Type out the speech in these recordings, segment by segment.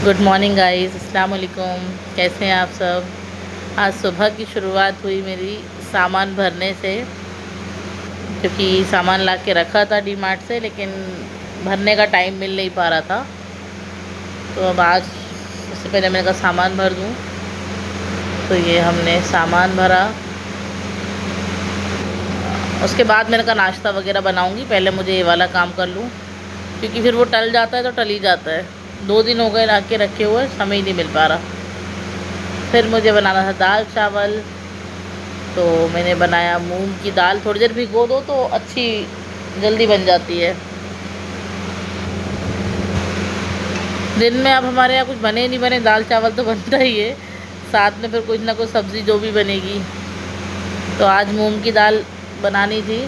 Good morning guys, अस्सलाम वालेकुम। कैसे हैं आप सब। आज सुबह की शुरुआत हुई मेरी सामान भरने से, क्योंकि सामान ला के रखा था डी मार्ट से, लेकिन भरने का टाइम मिल नहीं पा रहा था। तो अब आज उससे पहले मैंने कहा सामान भर दूं, तो ये हमने सामान भरा। उसके बाद मैंने कहा नाश्ता वगैरह बनाऊंगी, पहले मुझे ये वाला काम कर लूँ, क्योंकि फिर वो टल जाता है तो टल ही जाता है। 2 दिन हो गए ला के रखे हुए, समय ही नहीं मिल पा रहा। फिर मुझे बनाना था दाल चावल, तो मैंने बनाया मूंग की दाल। थोड़ी देर भिगो दो तो अच्छी जल्दी बन जाती है। दिन में अब हमारे यहाँ कुछ बने नहीं बने, दाल चावल तो बनता ही है, साथ में फिर कुछ ना कुछ सब्ज़ी जो भी बनेगी। तो आज मूंग की दाल बनानी थी।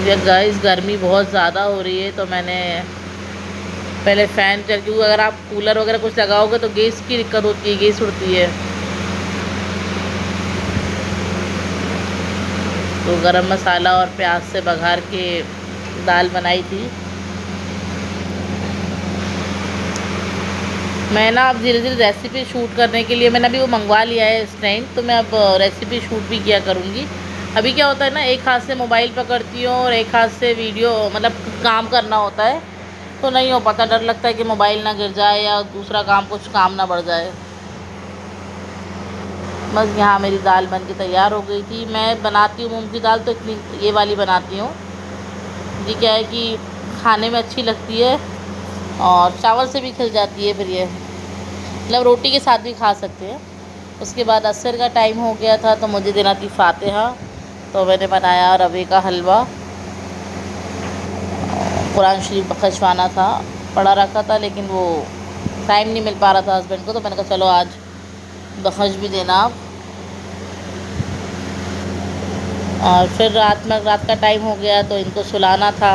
ये गाइस गर्मी बहुत ज़्यादा हो रही है, तो मैंने पहले फ़ैन चल, क्योंकि अगर आप कूलर वगैरह कुछ लगाओगे तो गैस की दिक्कत होती है, गैस उड़ती है। तो गरम मसाला और प्याज से बघार के दाल बनाई थी। मैं ना अब धीरे धीरे रेसिपी शूट करने के लिए मैंने अभी वो मंगवा लिया है स्टैंड, तो मैं अब रेसिपी शूट भी किया करूँगी। अभी क्या होता है ना, एक हाथ से मोबाइल पकड़ती हूँ और एक हाथ से वीडियो, मतलब काम करना होता है, तो नहीं हो पाता। डर लगता है कि मोबाइल ना गिर जाए या दूसरा काम कुछ काम ना बढ़ जाए। बस यहाँ मेरी दाल बन के तैयार हो गई थी। मैं बनाती हूँ मूँग की दाल तो इतनी ये वाली बनाती हूँ, ये क्या है कि खाने में अच्छी लगती है और चावल से भी खिल जाती है। फिर ये मतलब रोटी के साथ भी खा सकते हैं। उसके बाद असर का टाइम हो गया था, तो मुझे देना थी फातिहा, तो मैंने बनाया रवे का हलवा। कुरान शरीफ बखशवाना था, पढ़ा रखा था, लेकिन वो टाइम नहीं मिल पा रहा था हस्बैंड को, तो मैंने कहा चलो आज बखश भी देना आप। और फिर रात का टाइम हो गया, तो इनको सुलाना था।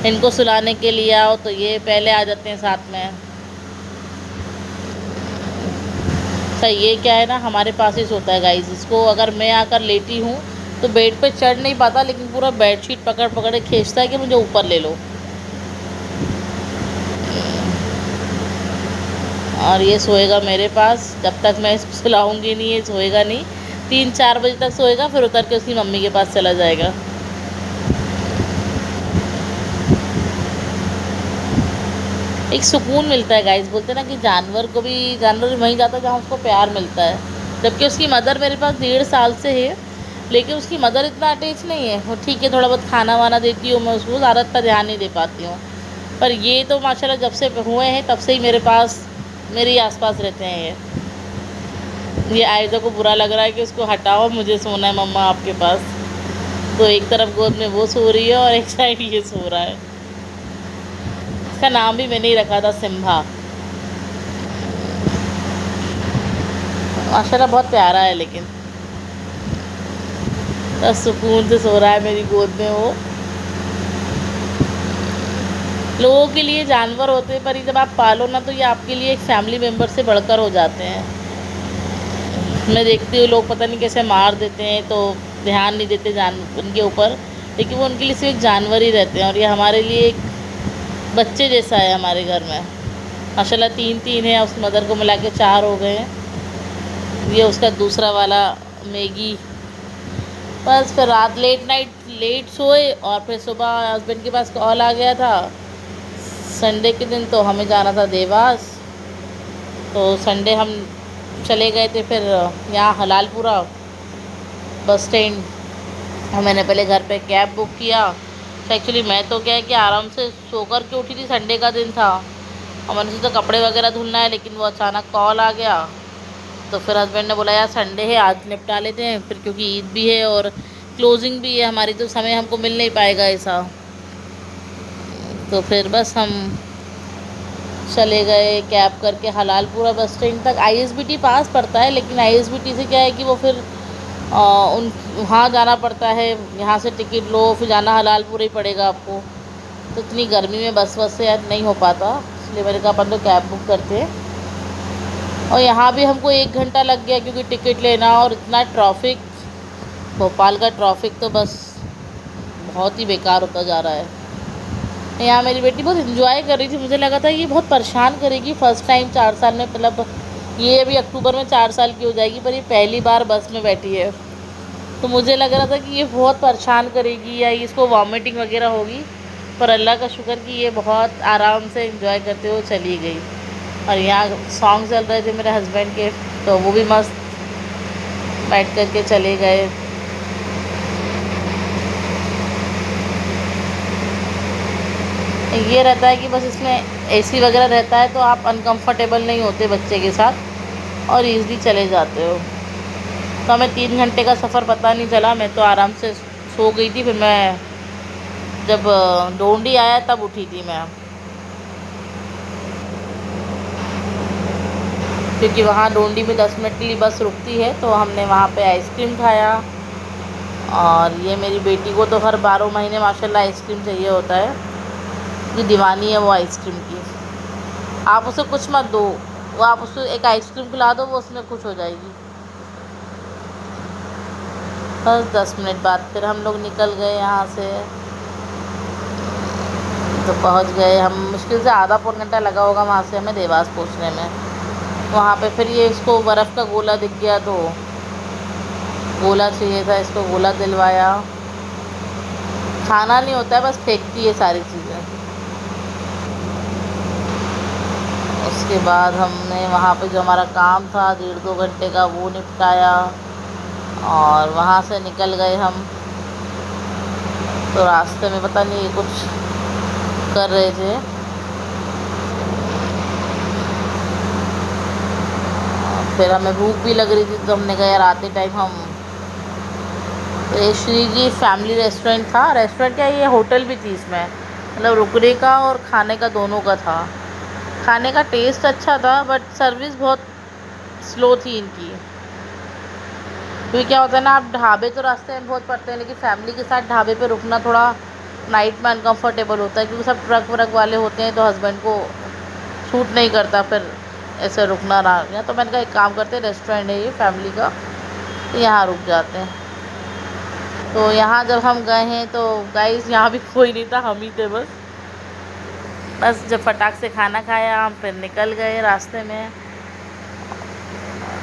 इनको सुलाने के लिए आओ तो ये पहले आ जाते हैं साथ में। अच्छा, ये क्या है ना, हमारे पास ही सोता है गाइस। इसको अगर मैं आकर लेटी हूँ तो बेड पे चढ़ नहीं पाता, लेकिन पूरा बेडशीट पकड़ पकड़ के खींचता है कि मुझे ऊपर ले लो। और ये सोएगा मेरे पास जब तक मैं इसको सुलाऊंगी नहीं, ये सोएगा नहीं। 3-4 बजे तक सोएगा, फिर उतर के उसकी मम्मी के पास चला जाएगा। एक सुकून मिलता है गाइस। बोलते हैं ना कि जानवर भी वहीं जाता है जहाँ उसको प्यार मिलता है। जबकि उसकी मदर मेरे पास 1.5 साल से है, लेकिन उसकी मदर इतना अटैच नहीं है। वो ठीक है, थोड़ा बहुत खाना वाना देती हूँ मैं उसको, ज़्यादा पर ध्यान नहीं दे पाती हूँ। पर ये तो माशाल्लाह जब से हुए हैं तब से ही मेरे पास, मेरे ही आसपास रहते हैं ये आयदा को बुरा लग रहा है कि उसको हटाओ, मुझे सोना है मम्मा आपके पास। तो एक तरफ गोद में वो सो रही है और एक साइड ये सो रहा है। इसका नाम भी मैंने ही रखा था, सिम्भा। माशाल्लाह बहुत प्यारा है, लेकिन बस सुकून से सो रहा है मेरी गोद में वो। लोगों के लिए जानवर होते हैं, पर जब आप पालो ना तो ये आपके लिए एक फैमिली मेम्बर से बढ़कर हो जाते हैं। मैं देखती हूँ लोग पता नहीं कैसे मार देते हैं, तो ध्यान नहीं देते उनके ऊपर, लेकिन वो उनके लिए सिर्फ एक जानवर ही रहते हैं। और ये हमारे लिए एक बच्चे जैसा है हमारे घर में। माशाल्लाह 3-3 है, उस मदर को मिला के 4 हो गए हैं। ये उसका दूसरा वाला मैगी। बस फिर रात लेट नाइट लेट सोए, और फिर सुबह हस्बैंड के पास कॉल आ गया था। संडे के दिन तो हमें जाना था देवास, तो संडे हम चले गए थे फिर यहाँ हलालपुरा बस स्टैंड। और मैंने पहले घर पे कैब बुक किया। तो एक्चुअली मैं तो क्या है कि आराम से सो कर के उठी थी, संडे का दिन था, और मैंने सोचा कपड़े वगैरह धुलना है, लेकिन वो अचानक कॉल आ गया। तो फिर हस्बैंड ने बोला यार संडे है, आज निपटा लेते हैं, फिर क्योंकि ईद भी है और क्लोजिंग भी है हमारी, तो समय हमको मिल नहीं पाएगा ऐसा। तो फिर बस हम चले गए कैब करके हलालपुरा बस स्टैंड तक। आईएसबीटी पास पड़ता है, लेकिन आईएसबीटी से क्या है कि वो फिर उन वहाँ जाना पड़ता है, यहाँ से टिकट लो फिर जाना हलालपुरा ही पड़ेगा आपको। तो इतनी गर्मी में बस से यार नहीं हो पाता, इसलिए मैंने कहा अपन तो कैब बुक करते हैं। और यहाँ भी हमको 1 घंटा लग गया, क्योंकि टिकट लेना और इतना ट्रैफिक। भोपाल का ट्रैफिक तो बस बहुत ही बेकार होता जा रहा है। यहाँ मेरी बेटी बहुत इन्जॉय कर रही थी। मुझे लगा था ये बहुत परेशान करेगी फर्स्ट टाइम 4 साल में, मतलब ये अभी अक्टूबर में 4 साल की हो जाएगी, पर ये पहली बार बस में बैठी है। तो मुझे लग रहा था कि ये बहुत परेशान करेगी या इसको वॉमिटिंग वगैरह होगी, पर अल्लाह का शुक्र कि ये बहुत आराम से एंजॉय करते हुए चली गई। और यहाँ सॉन्ग चल रहे थे मेरे हस्बैंड के, तो वो भी मस्त बैठ कर के चले गए। ये रहता है कि बस इसमें एसी वगैरह रहता है तो आप अनकंफर्टेबल नहीं होते बच्चे के साथ और ईज़िली चले जाते हो। तो हमें 3 घंटे का सफ़र पता नहीं चला। मैं तो आराम से सो गई थी। फिर मैं जब डोंडी आया तब उठी थी मैं, क्योंकि वहाँ डोंडी में 10 मिनट के लिए बस रुकती है। तो हमने वहाँ पे आइसक्रीम खाया। और ये मेरी बेटी को तो हर 12 महीने माशाल्लाह आइसक्रीम चाहिए होता है, ये दीवानी है वो आइसक्रीम की। आप उसे कुछ मत दो, वो आप उसे एक आइसक्रीम खिला दो, वो उसमें खुश हो जाएगी। बस 10 मिनट बाद फिर हम लोग निकल गए यहाँ से। तो पहुँच गए हम, मुश्किल से आधा पौन घंटा लगा होगा वहाँ से हमें देवास पहुँचने में। वहाँ पे फिर ये इसको बर्फ़ का गोला दिख गया तो गोला चाहिए था, इसको गोला दिलवाया। खाना नहीं होता है, बस फेंकती है सारी चीज़ें। उसके बाद हमने वहाँ पे जो हमारा काम था 1.5-2 घंटे का वो निपटाया और वहाँ से निकल गए हम। तो रास्ते में पता नहीं कुछ कर रहे थे, फिर हमें भूख भी लग रही थी तो हमने कहा यार आते टाइम हम, तो ये श्री जी फैमिली रेस्टोरेंट था। रेस्टोरेंट क्या, ये होटल भी थी इसमें, मतलब रुकने का और खाने का दोनों का था। खाने का टेस्ट अच्छा था बट सर्विस बहुत स्लो थी इनकी। क्योंकि क्या होता है ना, आप ढाबे तो रास्ते में बहुत पड़ते हैं, लेकिन फैमिली के साथ ढाबे पे रुकना थोड़ा नाइट में अनकंफर्टेबल होता है, क्योंकि सब ट्रक व्रक वाले होते हैं तो हस्बैंड को सूट नहीं करता फिर ऐसे रुकना रहा। तो मैंने कहा एक काम करते हैं, रेस्टोरेंट है ये फैमिली का, तो यहाँ रुक जाते हैं। तो यहाँ जब हम गए हैं तो गाइस यहाँ भी कोई नहीं था, हम ही थे बस जब फटाक से खाना खाया हम फिर निकल गए रास्ते में।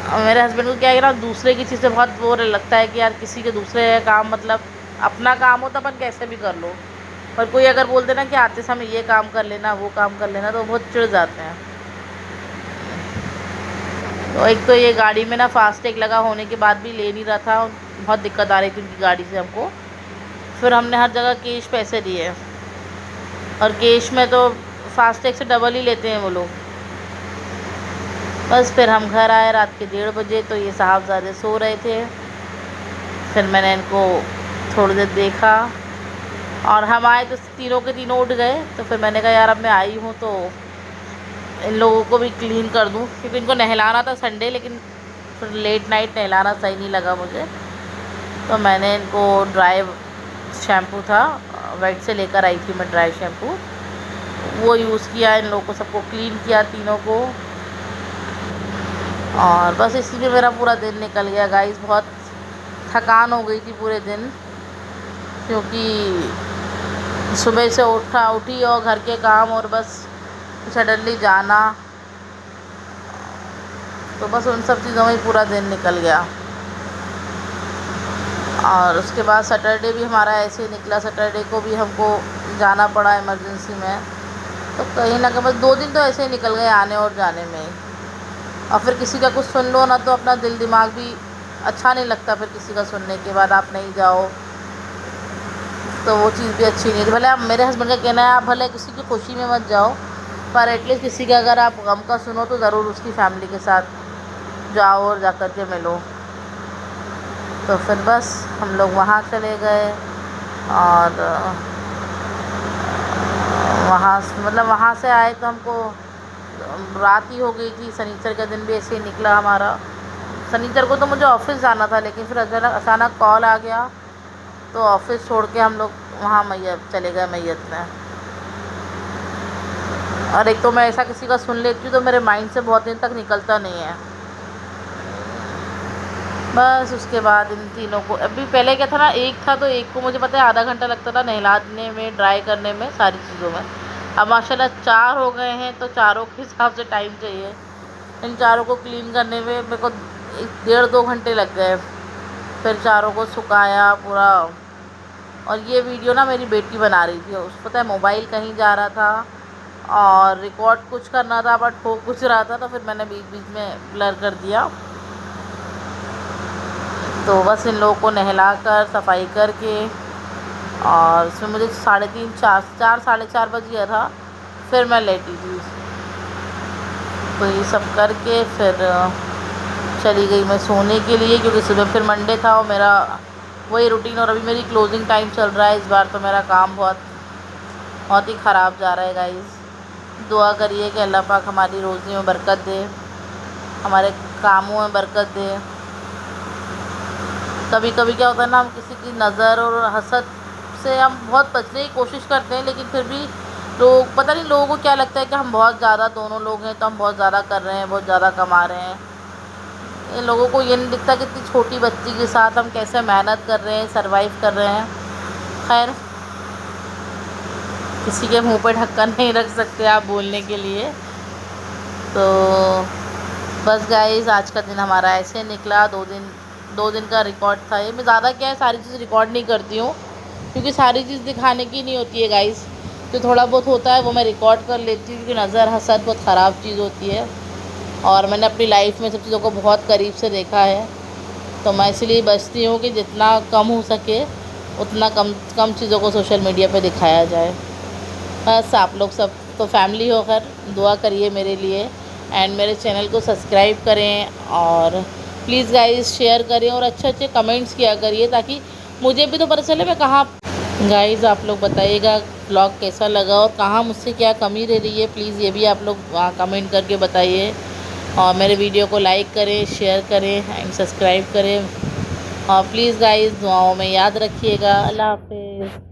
और मेरे हस्बैंड को क्या है ना, दूसरे की चीज़ से बहुत वो लगता है कि यार किसी के दूसरे काम, मतलब अपना काम हो तो अपन कैसे भी कर लो, पर कोई अगर बोल देना कि आते समय ये काम कर लेना वो काम कर लेना तो बहुत चिढ़ जाते हैं। तो एक तो ये गाड़ी में ना फास्टैग लगा होने के बाद भी ले नहीं रहा था, बहुत दिक्कत आ रही थी उनकी गाड़ी से हमको। फिर हमने हर जगह कैश पैसे दिए, और कैश में तो फास्टैग से डबल ही लेते हैं वो लोग। बस फिर हम घर आए रात के 1:30 बजे, तो ये साहबज़ादे सो रहे थे। फिर मैंने इनको थोड़ी देर देखा और हम आए तो तीनों के तीनों उठ गए। तो फिर मैंने कहा यार अब मैं आई हूँ तो इन लोगों को भी क्लीन कर दूँ, क्योंकि इनको नहलाना था संडे, लेकिन फिर लेट नाइट नहलाना सही नहीं लगा मुझे। तो मैंने इनको ड्राई शैम्पू था वेट से लेकर आई थी मैं, ड्राई शैम्पू वो यूज़ किया, इन लोगों को सबको क्लीन किया तीनों को। और बस इसी में मेरा पूरा दिन निकल गया गाइस। बहुत थकान हो गई थी पूरे दिन, क्योंकि सुबह से उठी और घर के काम और बस सडनली जाना, तो बस उन सब चीज़ों में पूरा दिन निकल गया। और उसके बाद सैटरडे भी हमारा ऐसे ही निकला। सैटरडे को भी हमको जाना पड़ा इमरजेंसी में। तो कहीं ना कहीं बस 2 दिन तो ऐसे ही निकल गए आने और जाने में। और फिर किसी का कुछ सुन लो ना तो अपना दिल दिमाग भी अच्छा नहीं लगता, फिर किसी का सुनने के बाद आप नहीं जाओ तो वो चीज़ भी अच्छी नहीं थी। भले आप, मेरे हस्बैंड का कहना है आप भले किसी की खुशी में मत जाओ, पर एटलीस्ट किसी का अगर आप गम का सुनो तो ज़रूर उसकी फैमिली के साथ जाओ और जा कर के मिलो। तो फिर बस हम लोग वहाँ चले गए और वहाँ से आए तो हमको रात ही हो गई थी। शनिचर का दिन भी ऐसे ही निकला हमारा। शनिचर को तो मुझे ऑफिस जाना था, लेकिन फिर अचानक कॉल आ गया तो ऑफिस छोड़ के हम लोग वहाँ चले गए मैयत में। और एक तो मैं ऐसा किसी का सुन लेती हूँ तो मेरे माइंड से बहुत दिन तक निकलता नहीं है। बस उसके बाद इन तीनों को, अभी पहले क्या था ना, एक था तो एक को मुझे पता है आधा घंटा लगता था नहलाने में, ड्राई करने में, सारी चीज़ों में। अब माशाल्लाह 4 हो गए हैं तो चारों के हिसाब से टाइम चाहिए। इन चारों को क्लीन करने में मेरे को 1.5-2 घंटे लग गए। फिर चारों को सुखाया पूरा। और ये वीडियो ना मेरी बेटी बना रही थी, उसको पता है मोबाइल कहीं जा रहा था और रिकॉर्ड कुछ करना था बट हो कुछ रहा था, तो फिर मैंने बीच बीच में ब्लर कर दिया। तो बस इन लोगों को नहला कर सफाई करके, और उसमें मुझे 3:30 4 साढ़े 4 बज गया था, फिर मैं लेटी थी। तो ये सब करके फिर चली गई मैं सोने के लिए, क्योंकि सुबह फिर मंडे था और मेरा वही रूटीन। और अभी मेरी क्लोजिंग टाइम चल रहा है, इस बार तो मेरा काम बहुत ही ख़राब जा रहा है गाइस। दुआ करिए कि अल्लाह पाक हमारी रोज़ी में बरकत दे, हमारे कामों में बरकत दे। कभी कभी क्या होता है ना, हम किसी की नज़र और हसद से हम बहुत बचने की कोशिश करते हैं, लेकिन फिर भी लोग, पता नहीं लोगों को क्या लगता है कि हम बहुत ज़्यादा, दोनों लोग हैं तो हम बहुत ज़्यादा कर रहे हैं, बहुत ज़्यादा कमा रहे हैं। इन लोगों को ये नहीं दिखता कि इतनी छोटी बच्ची के साथ हम कैसे मेहनत कर रहे हैं, सरवाइव कर रहे हैं। खैर, किसी के मुंह पे ढक्कन नहीं रख सकते आप बोलने के लिए। तो बस गाइस, आज का दिन हमारा ऐसे निकला। 2 दिन का रिकॉर्ड था ये। मैं ज़्यादा क्या है, सारी चीज़ रिकॉर्ड नहीं करती हूँ, क्योंकि सारी चीज़ दिखाने की नहीं होती है गाइस। जो थोड़ा बहुत होता है वो मैं रिकॉर्ड कर लेती हूँ, क्योंकि नज़र हसद बहुत ख़राब चीज़ होती है, और मैंने अपनी लाइफ में सब चीज़ों को बहुत करीब से देखा है। तो मैं इसलिए बचती हूँ कि जितना कम हो सके उतना कम चीज़ों को सोशल मीडिया पे दिखाया जाए। बस आप लोग सब तो फैमिली होकर दुआ करिए मेरे लिए, एंड मेरे चैनल को सब्सक्राइब करें, और प्लीज़ गाइस शेयर करें, और अच्छे कमेंट्स किया करिए, ताकि मुझे भी तो पता चले मैं कहाँ। गाइस आप लोग बताइएगा ब्लॉग कैसा लगा और कहाँ मुझसे क्या कमी रह रही है, प्लीज़ ये भी आप लोग कमेंट करके बताइए। और मेरे वीडियो को लाइक करें, शेयर करें एंड सब्सक्राइब करें, और प्लीज़ गाइस दुआओं में याद रखिएगा। अल्लाह हाफिज़।